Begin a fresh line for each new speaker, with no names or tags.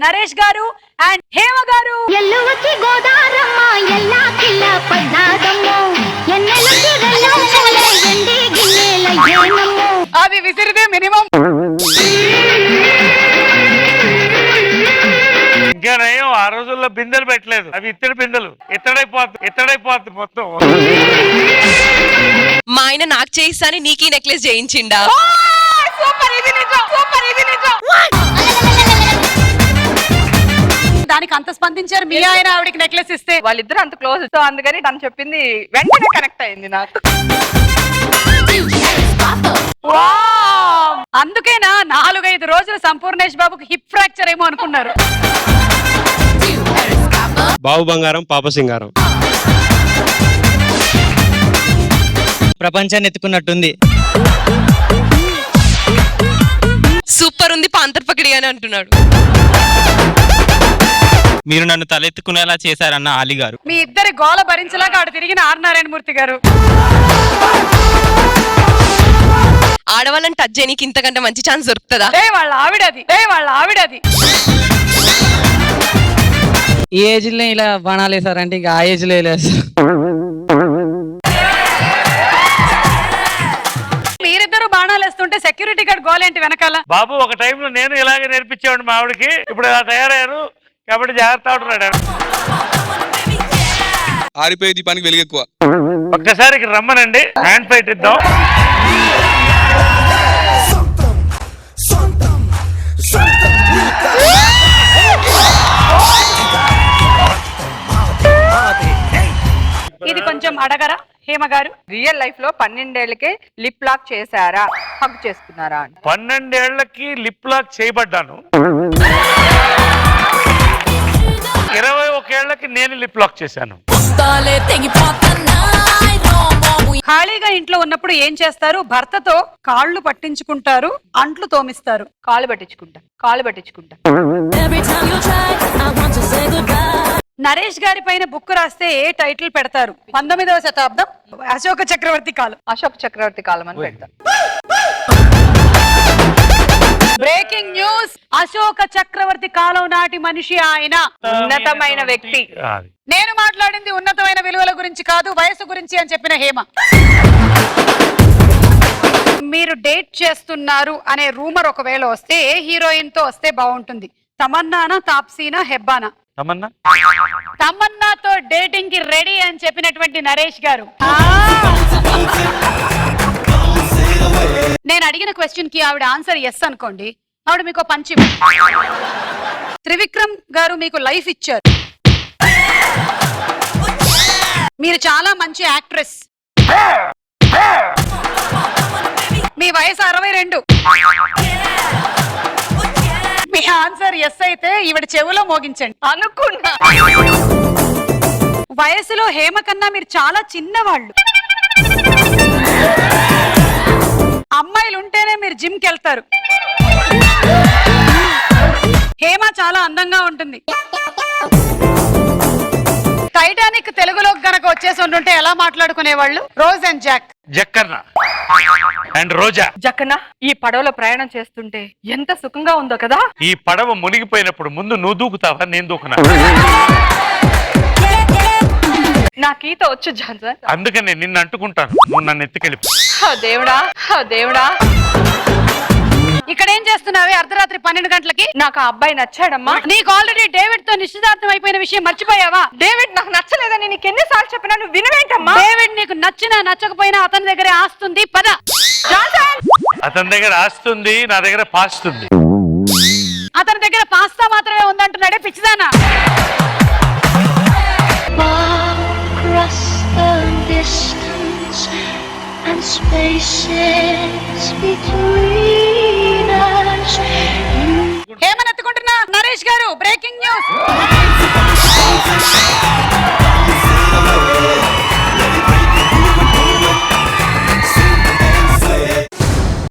నరేష్ గారు అండ్ హేమ గారు. అది విసిరితే మినిమం.
ఇంకా నయం ఆ రోజుల్లో బిందెలు పెట్టలేదు, అవి ఇత్తడి బిందెలు. ఇత్తడైపోద్ది మొత్తం.
మా ఆయన నాకు చేయిస్తాని నీకు నెక్లెస్ చేయించిండా?
దానికి అంత స్పందించారు మీ ఆయన ఆవిడకి నెక్లెస్ ఇస్తే.
వాళ్ళిద్దరు అంత క్లోజ్, సో అందుకని తను చెప్పింది వెంటనే కనెక్ట్ అయింది నాకు.
అందుకేనా 4-5 రోజులు సంపూర్ణేష్ బాబుకి హిప్ ఫ్రాక్చర్ ఏమో అనుకున్నారు.
బాబు బంగారం పాప సింగారం.
ప్రపంచాన్ని ఎత్తుకున్నట్టుంది.
సూపర్ ఉంది పాంతర్ పకిడి అని అంటున్నాడు.
మీరు నన్ను తలెత్తుకునేలా చేశారన్న ఆలి గారు.
మీ ఇద్దరి గోల భరించలేక ఆడ తిరిగిన ఆర్ నారాయణమూర్తి గారు.
ఆడవాళ్ళని టచ్ చేయడానికి ఇంతకంటే మంచి ఛాన్స్ దొరుకుతుందా?
వాళ్ళ ఆవిడది.
ఈ ఏజ్ లో ఇలా బాణాలు వేసారంటే ఇంకా ఆ ఏజ్ లో
మీరిద్దరు బాణాలు వేస్తుంటే సెక్యూరిటీ గార్డ్ గోలేంటి వెనకాల?
బాబు ఒక టైంలో నేను ఇలాగే నేర్పించేవాడిని మా ఆవిడకి. ఇప్పుడు ఇలా తయారయ్యారు కాబట్టి జాగ్రత్త అవుతున్నాడు.
ఆరిపోయే దీపానికి వెలుగు ఎక్కువ.
ఒక్కసారి రమ్మనండి, హ్యాండ్ ఫైట్ ఇద్దాం.
ఇది కొంచెం అడగరా హేమ గారు?
రియల్ లైఫ్ లో 12 ఏళ్లకే లిప్ లాక్ చేశారా, హగ్ చేసుకున్నారా?
12 ఏళ్లకి లిప్ లాక్ చేయబడ్డాను. 21 ఏళ్లకి నేను లిప్ లాక్ చేశాను.
ఖాళీగా ఇంట్లో ఉన్నప్పుడు ఏం చేస్తారు? భర్తతో కాళ్ళు పట్టించుకుంటారు, అంట్లు తోమిస్తారు.
కాళ్ళు పట్టించుకుంటా.
నరేష్ గారి పైన బుక్ రాస్తే ఏ టైటిల్ పెడతారు? 19వ శతాబ్దం, అశోక చక్రవర్తి కాలం.
అశోక చక్రవర్తి కాలం అని పెడతా.
బ్రేకింగ్ న్యూస్, అశోక చక్రవర్తి కాలం నాటి మనిషి ఆయన.
ఉన్నతమైన వ్యక్తి.
నేను మాట్లాడింది ఉన్నతమైన విలువల గురించి కాదు, వయసు గురించి అని చెప్పిన హేమ. మీరు డేట్ చేస్తున్నారు అనే రూమర్ ఒకవేళ వస్తే ఏ హీరోయిన్ తో వస్తే బాగుంటుంది? తమన్నానా, తాప్సీనా, హెబ్బానా? తమన్నాతో డేటింగ్ కి రెడీ అని చెప్పినటువంటి నరేష్ గారు. నేను అడిగిన క్వశ్చన్ కి ఆవిడ ఆన్సర్ ఎస్ అనుకోండి, ఆవిడ మీకు పంచి. త్రివిక్రమ్ గారు మీకు లైఫ్ ఇచ్చారు, మీరు చాలా మంచి యాక్ట్రెస్, మీ వయసు 62. మీ ఆన్సర్ ఎస్ అయితే ఈవిడ చెవులో మోగించండి.
అనుకున్నా.
వయసులో హేమ కన్నా మీరు చాలా చిన్నవాళ్ళు. అమ్మాయిలు ఉంటేనే మీరు జిమ్ కి వెళ్తారు. హేమ చాలా అందంగా ఉంటుంది. టైటానిక్ తెలుగులో గనక వచ్చేసి ఉంటుంటే ఎలా మాట్లాడుకునేవాళ్ళు? Rose and Jack.
Jakkanna and Roja.
Jakkanna, ఈ పడవలో ప్రయాణం చేస్తుంటే ఎంత సుఖంగా ఉందో కదా.
ఈ పడవ మునిగిపోయినప్పుడు ముందు నువ్వు దూకుతావా నేను దూకునా?
నాకు ఈత వచ్చు జాన్సన్,
అందుకని నిన్ను అంటుకుంటాను, నువ్వు నన్ను ఎత్తుకెళ్ళి.
దేవుడా.
ఇక్కడ ఏం చేస్తున్నావే అర్ధరాత్రి 12 గంటలకి?
నాకు ఆ అబ్బాయి నచ్చాడమ్మా.
నీకు ఆల్రెడీ డేవిడ్ తో నిశ్చితార్థం అయిపోయిన విషయం మర్చిపోయావా?
డేవిడ్ నాకు నచ్చలేదని నీకు ఎన్నిసార్లు చెప్పినా నువ్వు వినవేంటమ్మా?
డేవిడ్ నీకు నచ్చినా నచ్చకపోయినా అతని దగ్గరే ఆస్తుంది. పద.
అతని దగ్గర ఆస్తుంది, నా దగ్గర పాస్తుంది.
అతని దగ్గర పాస్తా మాత్రమే ఉందంటున్నాడే పిచ్చిదానా. ఏమని ఎత్తుకుంటున్నా నరేష్ గారు? Breaking news.